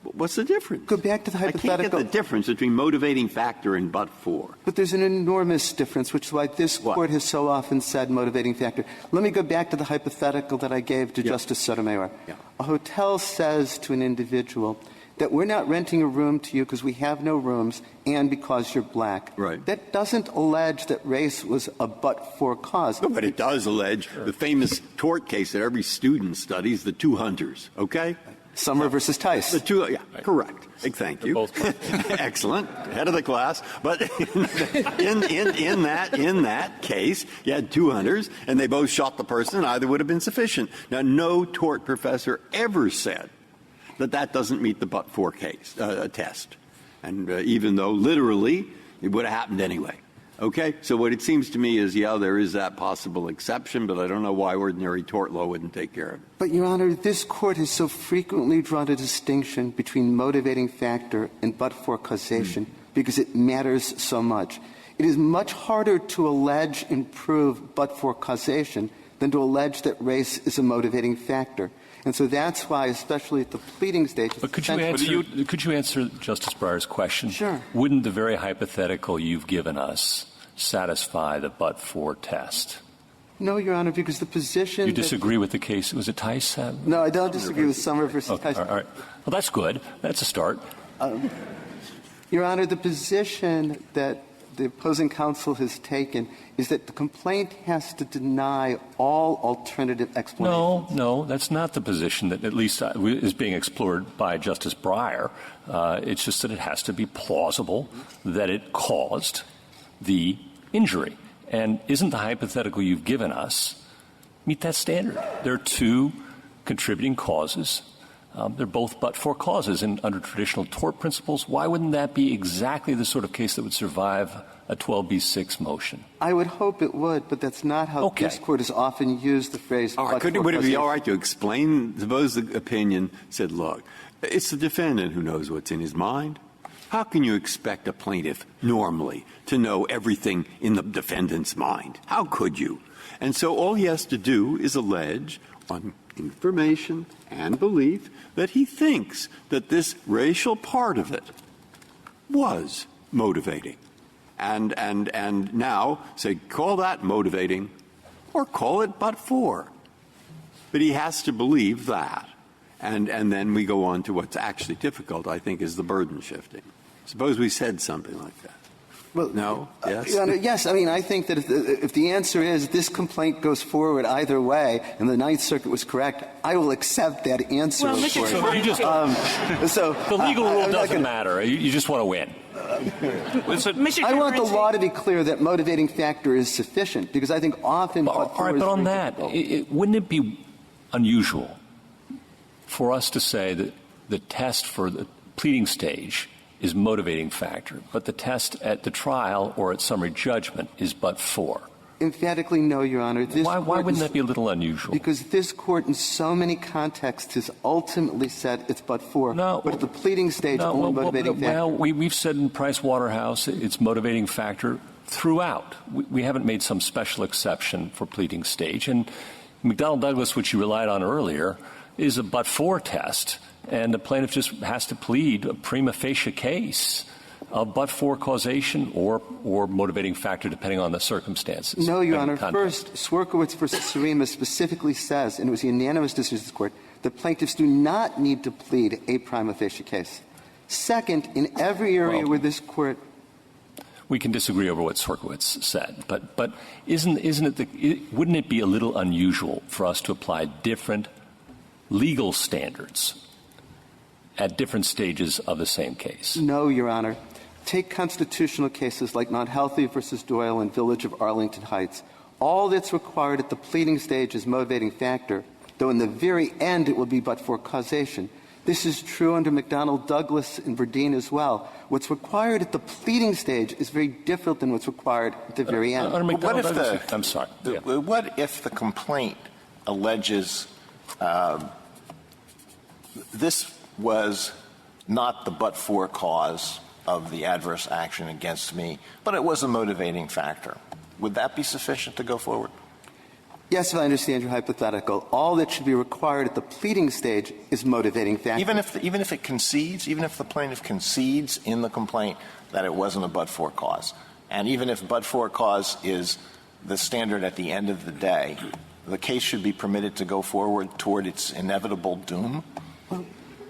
What's the difference? Go back to the hypothetical. I can't get the difference between motivating factor and but for. But there's an enormous difference, which is why this Court has so often said motivating factor. Let me go back to the hypothetical that I gave to Justice Sotomayor. Yeah. A hotel says to an individual that we're not renting a room to you because we have no rooms and because you're black. Right. That doesn't allege that race was a but-for cause. No, but it does allege the famous tort case that every student studies, the two hunters, okay? Summer versus Tice. The two, yeah, correct. Thank you. Excellent. Head of the class. But in that case, you had two hunters, and they both shot the person, and either would have been sufficient. Now, no tort professor ever said that doesn't meet the but-for case test. And even though literally it would have happened anyway. Okay? So what it seems to me is, yeah, there is that possible exception, but I don't know why ordinary tort law wouldn't take care of it. But, Your Honor, this Court has so frequently drawn a distinction between motivating factor and but-for causation because it matters so much. It is much harder to allege and prove but-for causation than to allege that race is a motivating factor. And so that's why, especially at the pleading stage— But could you answer Justice Breyer's question? Sure. Wouldn't the very hypothetical you've given us satisfy the but-for test? No, Your Honor, because the position— You disagree with the case? Was it Tice? No, I don't disagree with Summer versus Tice. All right. Well, that's good. That's a start. Your Honor, the position that the opposing counsel has taken is that the complaint has to deny all alternative explanations. No, that's not the position that at least is being explored by Justice Breyer. It's just that it has to be plausible that it caused the injury. And isn't the hypothetical you've given us meet that standard? There are two contributing causes. They're both but-for causes. And under traditional tort principles, why wouldn't that be exactly the sort of case that would survive a 12b6 motion? I would hope it would, but that's not how this Court has often used the phrase but-for causation. Would it be all right to explain, suppose the opinion said, look, it's the defendant who knows what's in his mind. How can you expect a plaintiff normally to know everything in the defendant's mind? How could you? And so all he has to do is allege on information and belief that he thinks that this racial part of it was motivating. And now say, call that motivating or call it but-for. But he has to believe that. And then we go on to what's actually difficult, I think, is the burden shifting. Suppose we said something like that. Well, no? Yes? Yes. I mean, I think that if the answer is this complaint goes forward either way and the Ninth Circuit was correct, I will accept that answer. Well, So the legal rule doesn't matter. You just want to win. I want the law to be clear that motivating factor is sufficient because I think often— All right, but on that, wouldn't it be unusual for us to say that the test for the pleading stage is motivating factor, but the test at the trial or at summary judgment is but-for? Emphatically no, Your Honor. Why wouldn't that be a little unusual? Because this Court in so many contexts has ultimately said it's but-for. No, but at the pleading stage, only motivating factor. Well, we've said in Price Waterhouse it's motivating factor throughout. We haven't made some special exception for pleading stage. And McDonnell-Douglas, which you relied on earlier, is a but-for test, and the plaintiff just has to plead a prima facie case of but-for causation or motivating factor, depending on the circumstances. No, Your Honor. First, Swierkiewicz v. Surima specifically says, and it was a unanimous decision of this Court, that plaintiffs do not need to plead a prima facie case. Second, in every area where this Court — we can disagree over what Swierkiewicz said, but wouldn't it be a little unusual for us to apply different legal standards at different stages of the same case? No, Your Honor. Take constitutional cases like Mount Healthy v. Doyle and Village of Arlington Heights. All that's required at the pleading stage is motivating factor, though in the very end it will be but for causation. This is true under McDonnell-Douglas and Verdeen as well. What's required at the pleading stage is very different than what's required at the very end. I'm sorry. What if the complaint alleges this was not the but-for cause of the adverse action against me, but it was a motivating factor? Would that be sufficient to go forward? Yes, if I understand your hypothetical. All that should be required at the pleading stage is motivating factor. Even if it concedes, even if the plaintiff concedes in the complaint that it wasn't a but-for cause, and even if but-for cause is the standard at the end of the day, the case should be permitted to go forward toward its inevitable doom?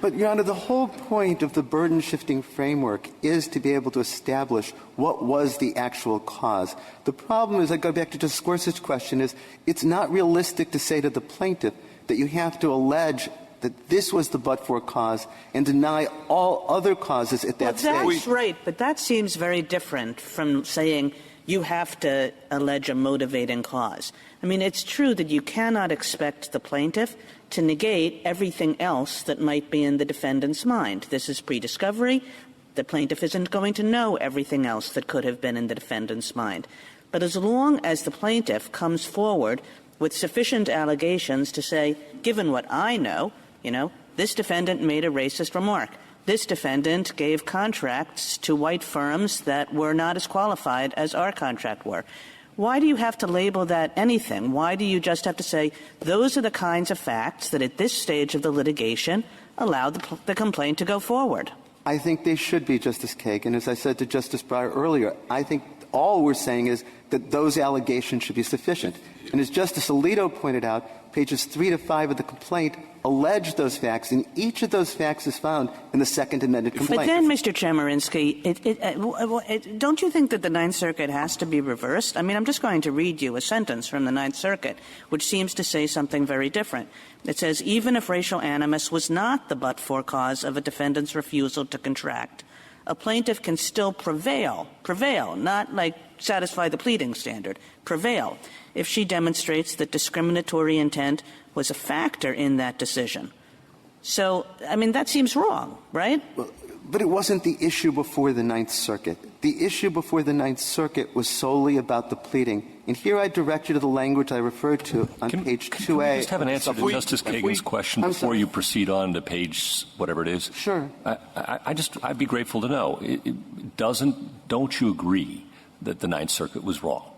But, Your Honor, the whole point of the burden-shifting framework is to be able to establish what was the actual cause. The problem is, I go back to Justice Gorsuch's question, is it's not realistic to say to the plaintiff that you have to allege that this was the but-for cause and deny all other causes at that stage. That's right, but that seems very different from saying you have to allege a motivating cause. I mean, it's true that you cannot expect the plaintiff to negate everything else that might be in the defendant's mind. This is pre-discovery. The plaintiff isn't going to know everything else that could have been in the defendant's mind. But as long as the plaintiff comes forward with sufficient allegations to say, given what I know, this defendant made a racist remark. This defendant gave contracts to white firms that were not as qualified as our contract were. Why do you have to label that anything? Why do you just have to say those are the kinds of facts that at this stage of the litigation allow the complaint to go forward? I think they should be, Justice Kagan. As I said to Justice Breyer earlier, I think all we're saying is that those allegations should be sufficient. And as Justice Alito pointed out, pages 3 to 5 of the complaint allege those facts, and each of those facts is found in the second amended complaint. But then, Mr. Chemerinsky, don't you think that the Ninth Circuit has to be reversed? I mean, I'm just going to read you a sentence from the Ninth Circuit, which seems to say something very different. It says, even if racial animus was not the but-for cause of a defendant's refusal to contract, a plaintiff can still prevail, not like satisfy the pleading standard, prevail, if she demonstrates that discriminatory intent was a factor in that decision. So, I mean, that seems wrong, right? But it wasn't the issue before the Ninth Circuit. The issue before the Ninth Circuit was solely about the pleading. And here I direct you to the language I referred to on page 2A. Can we just have an answer to Justice Kagan's question before you proceed on to page whatever it is? Sure. I'd be grateful to know. Don't you agree that the Ninth Circuit was wrong?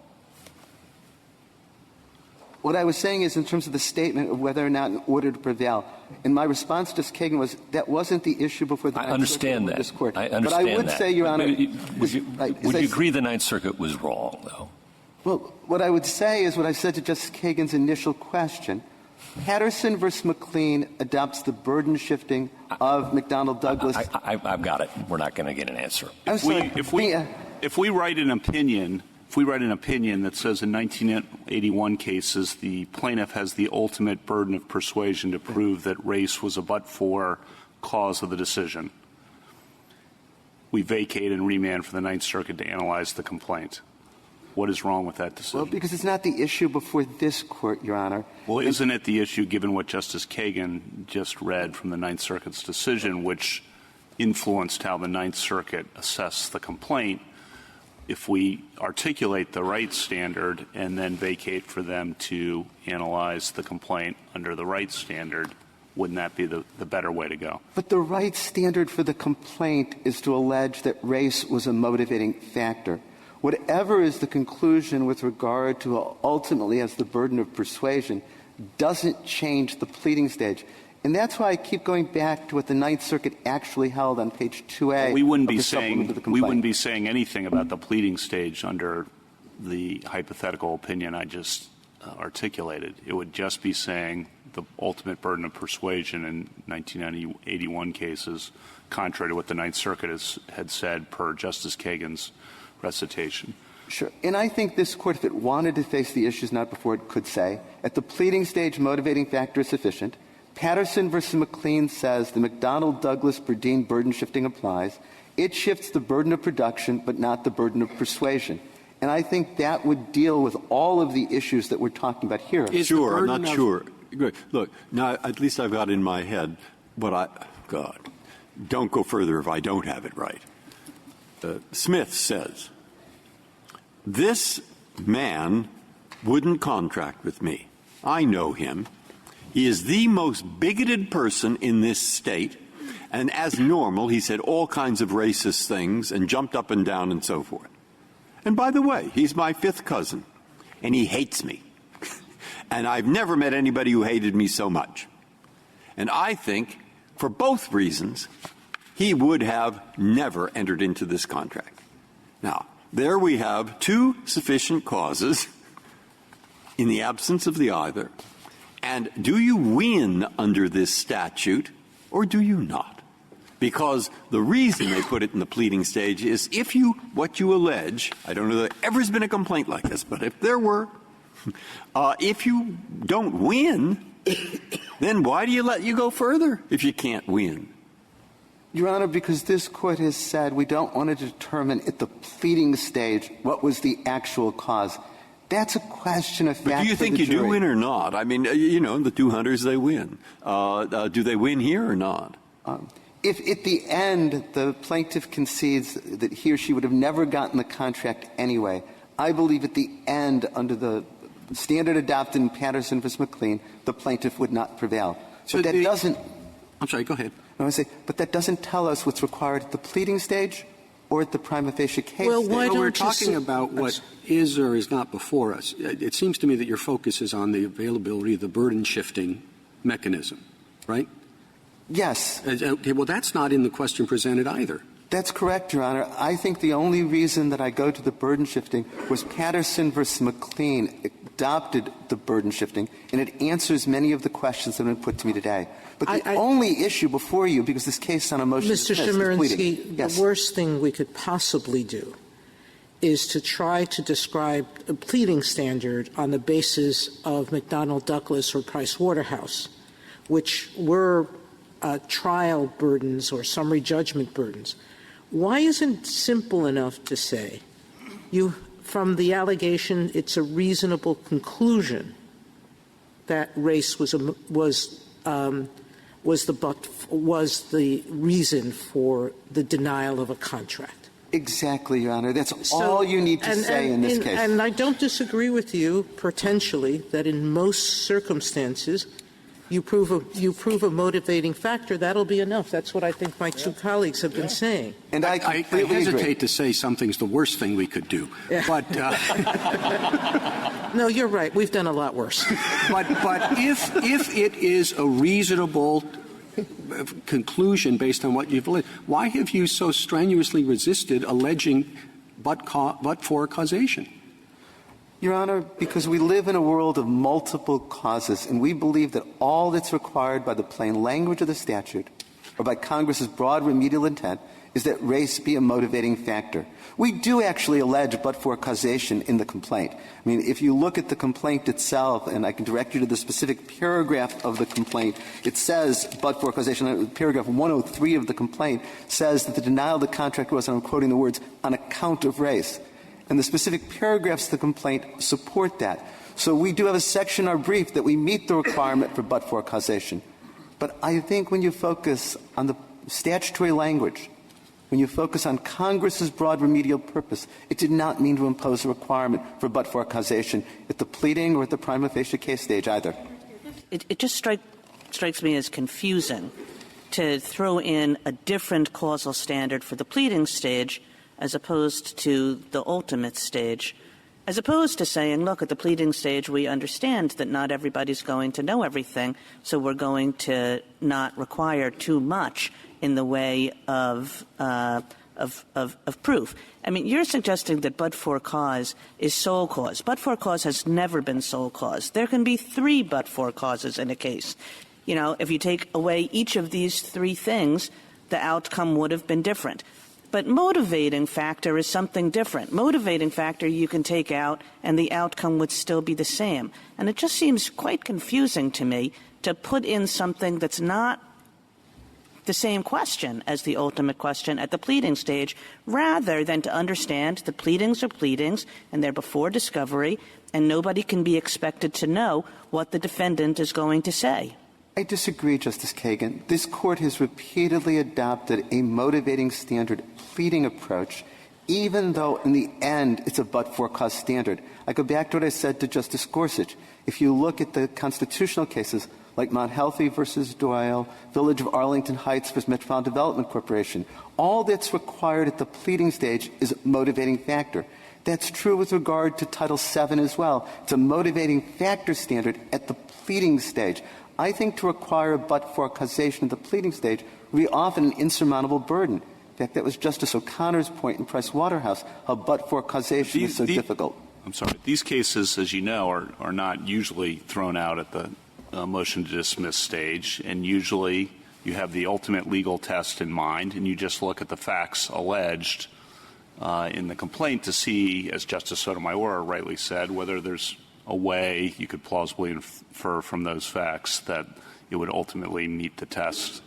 What I was saying is in terms of the statement of whether or not in order to prevail. And my response to Justice Kagan was that wasn't the issue before the Ninth Circuit or this Court. I understand that. But I would say, Your Honor. Would you agree the Ninth Circuit was wrong, though? Well, what I would say is what I said to Justice Kagan's initial question. Patterson v. McLean adopts the burden shifting of McDonnell-Douglas. I've got it. We're not going to get an answer. If we write an opinion that says in 1981 cases the plaintiff has the ultimate burden of persuasion to prove that race was a but-for cause of the decision, we vacate and remand for the Ninth Circuit to analyze the complaint. What is wrong with that decision? Well, because it's not the issue before this Court, Your Honor. Well, isn't it the issue given what Justice Kagan just read from the Ninth Circuit's decision, which influenced how the Ninth Circuit assessed the complaint? If we articulate the right standard and then vacate for them to analyze the complaint under the right standard, wouldn't that be the better way to go? But the right standard for the complaint is to allege that race was a motivating factor. whatever is the conclusion with regard to ultimately as the burden of persuasion doesn't change the pleading stage. And that's why I keep going back to what the Ninth Circuit actually held on page 2A. We wouldn't of be the supplement to the saying complaint. we wouldn't be saying anything about the pleading stage under the hypothetical opinion I just articulated. It would just be saying the ultimate burden of persuasion in 1981 cases, contrary to what the Ninth Circuit had said per Justice Kagan's recitation. Sure. And I think this Court, if it wanted to face the issues not before it, could say, at the pleading stage, motivating factor is sufficient. Patterson versus McLean says the McDonnell-Douglas-Berdeen burden shifting applies. It shifts the burden of production, but not the burden of persuasion. And I think that would deal with all of the issues that we're talking about here. Sure, I'm not sure. Good. Look, now at least I've got in my head what God, don't go further if I don't have it right. Smith says, this man wouldn't contract with me. I know him. He is the most bigoted person in this state, and as normal, he said all kinds of racist things and jumped up and down and so forth. And by the way, he's my fifth cousin, and he hates me. And I've never met anybody who hated me so much. And I think, for both reasons, he would have never entered into this contract. Now, there we have two sufficient causes in the absence of the either. And do you win under this statute or do you not? Because the reason they put it in the pleading stage is if what you allege, I don't know that there ever's been a complaint like this, but if there were, if you don't win, then why do you let you go further if you can't win? Your Honor, because this Court has said we don't want to determine at the pleading stage what was the actual cause. That's a question of fact. But do you think you do win or not? I mean, the two hunters, they win. Do they win here or not? If at the end the plaintiff concedes that he or she would have never gotten the contract anyway, I believe at the end, under the standard adopted in Patterson v. McLean, the plaintiff would not prevail. So but that doesn't. I'm sorry. Go ahead. I want to say, but that doesn't tell us what's required at the pleading stage or at the prima facie case stage. We're talking about what is or is not before us. It seems to me that your focus is on the availability of the burden-shifting mechanism, right? Yes. Okay, well, that's not in the question presented either. That's correct, Your Honor. I think the only reason that I go to the burden shifting was Patterson v. McLean adopted the burden shifting, and it answers many of the questions that have been put to me today. But the only issue before you, because this case is on a motion to dismiss, is pleading. Mr. Chemerinsky, the worst thing we could possibly do is to try to describe a pleading standard on the basis of McDonnell Douglas or Price Waterhouse, which were trial burdens or summary judgment burdens. Why isn't it simple enough to say, from the allegation, it's a reasonable conclusion that race was the reason for the denial of a contract? Exactly, Your Honor. That's all you need to say in this case. And I don't disagree with you, potentially, that in most circumstances, you prove a motivating factor. That'll be enough. That's what I think my two colleagues have been saying. And I hesitate agree. to say something's the worst thing we could do. Yeah. But no, you're right. We've done a lot worse. But if it is a reasonable conclusion based on what you've alleged, why have you so strenuously resisted alleging but for causation? Your Honor, because we live in a world of multiple causes, and we believe that all that's required by the plain language of the statute or by Congress's broad remedial intent is that race be a motivating factor. We do actually allege but-for causation in the complaint. I mean, if you look at the complaint itself, and I can direct you to the specific paragraph of the complaint, it says but-for causation. Paragraph 103 of the complaint says that the denial of the contract was, and I'm quoting the words, on account of race. And the specific paragraphs of the complaint support that. So we do have a section in our brief that we meet the requirement for but-for causation. But I think when you focus on the statutory language, when you focus on Congress's broad remedial purpose, it did not mean to impose a requirement for but-for causation at the pleading or at the prima facie case stage either. It just strikes me as confusing to throw in a different causal standard for the pleading stage as opposed to the ultimate stage, as opposed to saying, look, at the pleading stage, we understand that not everybody's going to know everything, so we're going to not require too much in the way of proof. I mean, you're suggesting that but-for cause is sole cause. But-for cause has never been sole cause. There can be 3 but-for causes in a case. You know, if you take away each of these 3 things, the outcome would have been different. But motivating factor is something different. Motivating factor you can take out and the outcome would still be the same. And it just seems quite confusing to me to put in something that's not the same question as the ultimate question at the pleading stage, rather than to understand the pleadings are pleadings and they're before discovery and nobody can be expected to know what the defendant is going to say. I disagree, Justice Kagan. This Court has repeatedly adopted a motivating standard pleading approach, even though in the end it's a but-for cause standard. I go back to what I said to Justice Gorsuch. If you look at the constitutional cases like Mount Healthy versus Doyle, Village of Arlington Heights versus Metropolitan Development Corporation, all that's required at the pleading stage is a motivating factor. That's true with regard to Title VII as well. It's a motivating factor standard at the pleading stage. I think to require a but-for causation at the pleading stage would be often an insurmountable burden. In fact, that was Justice O'Connor's point in Price Waterhouse, how but-for causation is so difficult. I'm sorry. These cases, as you know, are not usually thrown out at the motion to dismiss stage, and usually you have the ultimate legal test in mind, and you just look at the facts alleged in the complaint to see, as Justice Sotomayor rightly said, whether there's a way you could plausibly infer from those facts that it would ultimately meet the test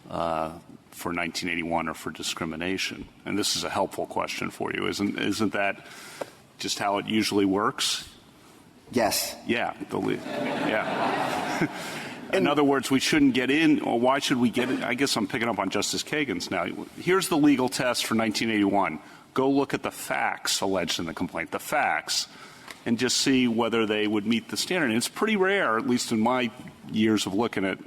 for 1981 or for discrimination. And this is a helpful question for you. Isn't that just how it usually works? Yes. Yeah. Yeah. In other words, we shouldn't get in, or why should we get in? I guess I'm picking up on Justice Kagan's now. Here's the legal test for 1981. Go look at the facts alleged in the complaint, the facts, and just see whether they would meet the standard. And it's pretty rare, at least in my years of looking at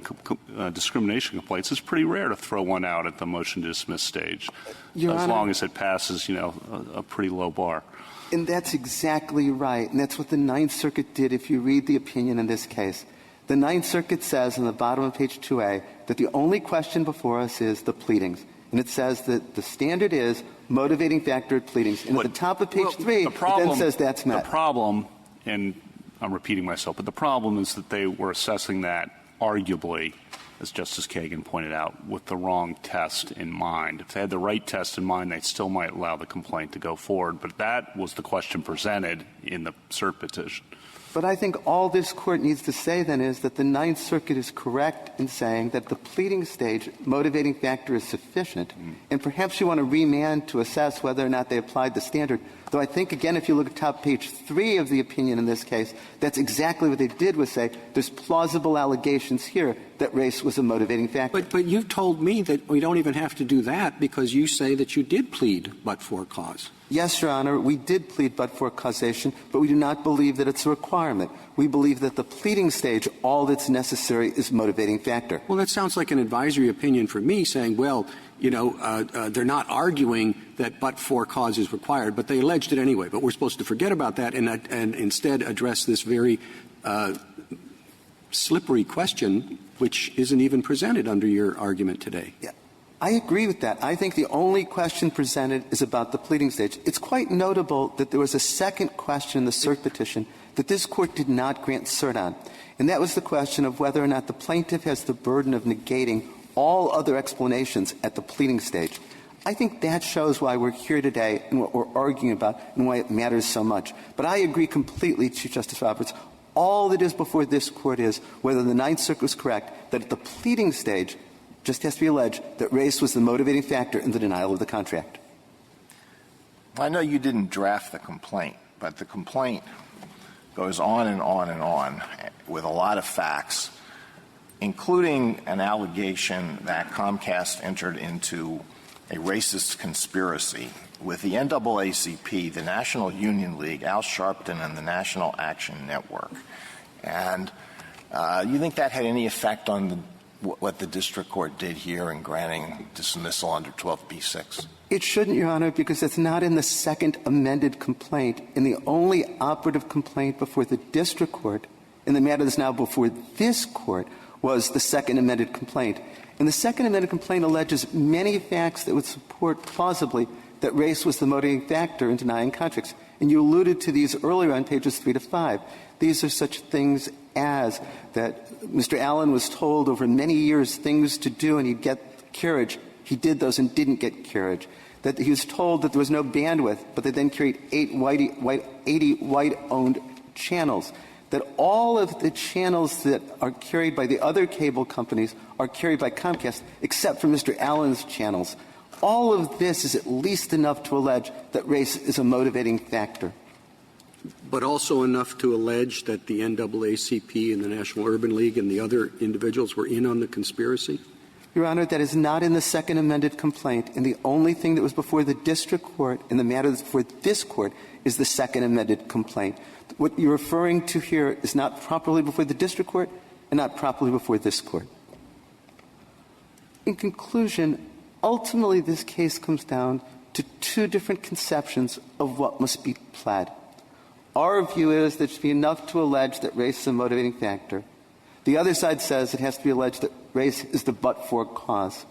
discrimination complaints, it's pretty rare to throw one out at the motion to dismiss stage, long as it passes, a pretty low bar. And that's exactly right. And that's what the Ninth Circuit did if you read the opinion in this case. The Ninth Circuit says on the bottom of page 2A that the only question before us is the pleadings. And it says that the standard is motivating factor at pleadings. And at the top of page 3, it then says that's met. The problem, and I'm repeating myself, but the problem is that they were assessing that arguably, as Justice Kagan pointed out, with the wrong test in mind. If they had the right test in mind, they still might allow the complaint to go forward. But that was the question presented in the cert petition. But I think all this Court needs to say then is that the Ninth Circuit is correct in saying that the pleading stage motivating factor is sufficient, and perhaps you want to remand to assess whether or not they applied the standard. Though I think, again, if you look at top page 3 of the opinion in this case, that's exactly what they did was say there's plausible allegations here that race was a motivating factor. But you've told me that we don't even have to do that because you say that you did plead but-for cause. Yes, Your Honor, we did plead but-for causation, but we do not believe that it's a requirement. We believe that the pleading stage, all that's necessary is motivating factor. Well, that sounds like an advisory opinion for me saying, well, they're not arguing that but-for cause is required, but they alleged it anyway. But we're supposed to forget about that and instead address this very slippery question, which isn't even presented under your argument today. Yeah. I agree with that. I think the only question presented is about the pleading stage. It's quite notable that there was a second question in the cert petition that this Court did not grant cert on, and that was the question of whether or not the plaintiff has the burden of negating all other explanations at the pleading stage. I think that shows why we're here today and what we're arguing about and why it matters so much. But I agree completely, Chief Justice Roberts. All that is before this Court is whether the Ninth Circuit was correct that at the pleading stage just has to be alleged that race was the motivating factor in the denial of the contract. I know you didn't draft the complaint, but the complaint goes on and on and on with a lot of facts, including an allegation that Comcast entered into a racist conspiracy with the NAACP, the National Union League, Al Sharpton, and the National Action Network. And you think that had any effect on what the district court did here in granting dismissal under 12b-6? It shouldn't, Your Honor, because it's not in the second amended complaint. And the only operative complaint before the district court, and the matter that's now before this court, was the second amended complaint. And the second amended complaint alleges many facts that would support plausibly that race was the motivating factor in denying contracts. And you alluded to these earlier on pages 3 to 5. These are such things as that Mr. Allen was told over many years things to do and he'd get carriage. He did those and didn't get carriage. That he was told that there was no bandwidth, but they then carried 80 white-owned channels. That all of the channels that are carried by the other cable companies are carried by Comcast, except for Mr. Allen's channels. All of this is at least enough to allege that race is a motivating factor. But also enough to allege that the NAACP and the National Urban League and the other individuals were in on the conspiracy? Your Honor, that is not in the second amended complaint, and the only thing that was before the district court and the matter that's before this court is the second amended complaint. What you're referring to here is not properly before the district court and not properly before this court. In conclusion, ultimately this case comes down to two different conceptions of what must be pled. Our view is that it should be enough to allege that race is a motivating factor. The other side says it has to be alleged that race is the but-for cause.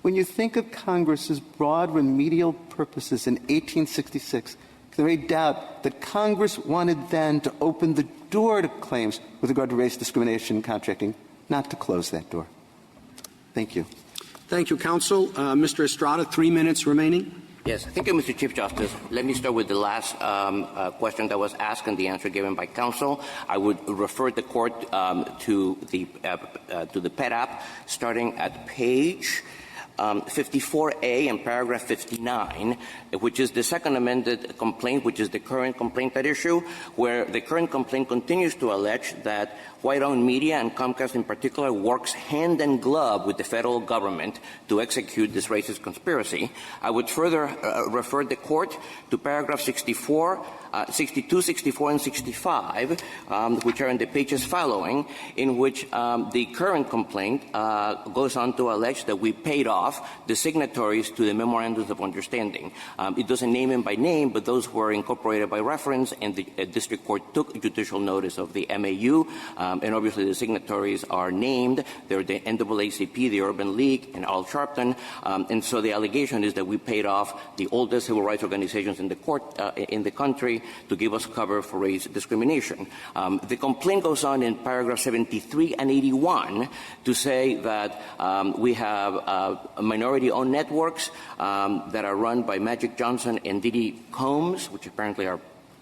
When you think of Congress's broad remedial purposes in 1866, there is doubt that Congress wanted then to open the door to claims with regard to race discrimination in contracting, not to close that door. Thank you. Thank you, counsel. Mr. Estrada, 3 minutes remaining. Yes. Thank you, Mr. Chief Justice. Let me start with the last question that was asked and the answer given by counsel. I would refer the court to the PET app starting at page 54A and paragraph 59, which is the second amended complaint, which is the current complaint at issue, where the current complaint continues to allege that white-owned media and Comcast in particular works hand in glove with the federal government to execute this racist conspiracy. I would further refer the court to paragraph 64, 62, 64, and 65, which are in the pages following, in which the current complaint goes on to allege that we paid off the signatories to the memorandums of understanding. It doesn't name them by name, but those were incorporated by reference, and the district court took judicial notice of the MAU, and obviously the signatories are named. They're the NAACP, the Urban League, and Al Sharpton, and so the allegation is that we paid off the oldest civil rights organizations in the court in the country to give us cover for race discrimination. The complaint goes on in paragraph 73 and 81 to say that we have minority-owned networks that are run by Magic Johnson and Diddy Combs, which apparently are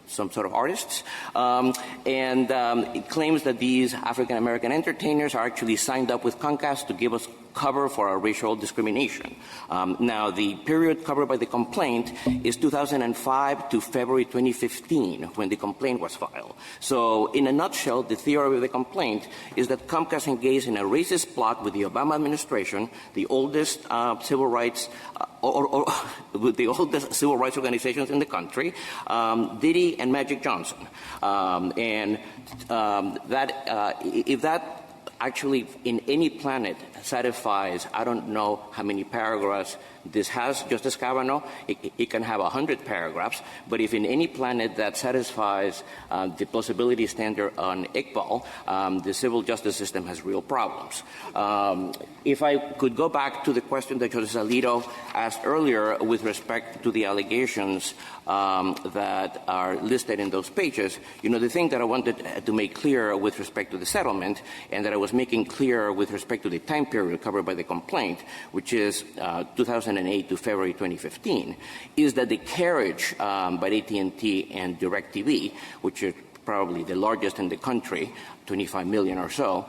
some sort of artists, and it claims that these African-American entertainers are actually signed up with Comcast to give us cover for our racial discrimination. Now, the period covered by the complaint is 2005 to February 2015, when the complaint was filed. So, in a nutshell, the theory of the complaint is that Comcast engaged in a racist plot with the Obama administration, the oldest civil rights with the oldest civil rights organizations in the country, Diddy and Magic Johnson. If that actually in any planet satisfies, I don't know how many paragraphs this has, Justice Kavanaugh, it can have 100 paragraphs, but if in any planet that satisfies the plausibility standard on Iqbal, the civil justice system has real problems. If I could go back to the question that Justice Alito asked earlier with respect to the allegations that are listed in those pages, the thing that I wanted to make clear with respect to the settlement, and that I was making clear with respect to the time period covered by the complaint, which is 2008 to February 2015, is that the carriage by AT&T and DirecTV, which are probably the largest in the country, 25 million or so,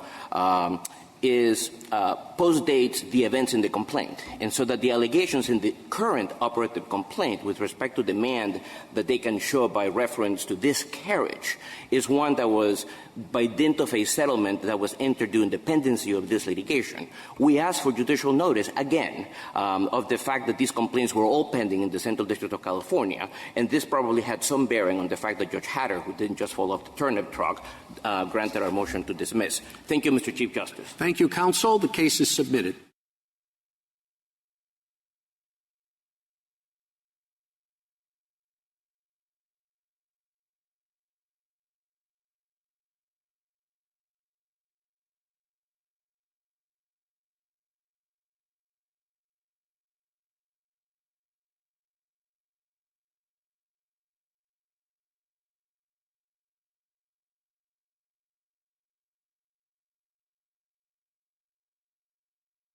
is postdates the events in the complaint. And so that the allegations in the current operative complaint with respect to demand that they can show by reference to this carriage is one that was by dint of a settlement that was entered during the pendency of this litigation. We asked for judicial notice, again, of the fact that these complaints were all pending in the Central District of California, and this probably had some bearing on the fact that Judge Hatter, who didn't just fall off the turnip truck, granted our motion to dismiss. Thank you, Mr. Chief Justice. Thank you, counsel. The case is submitted.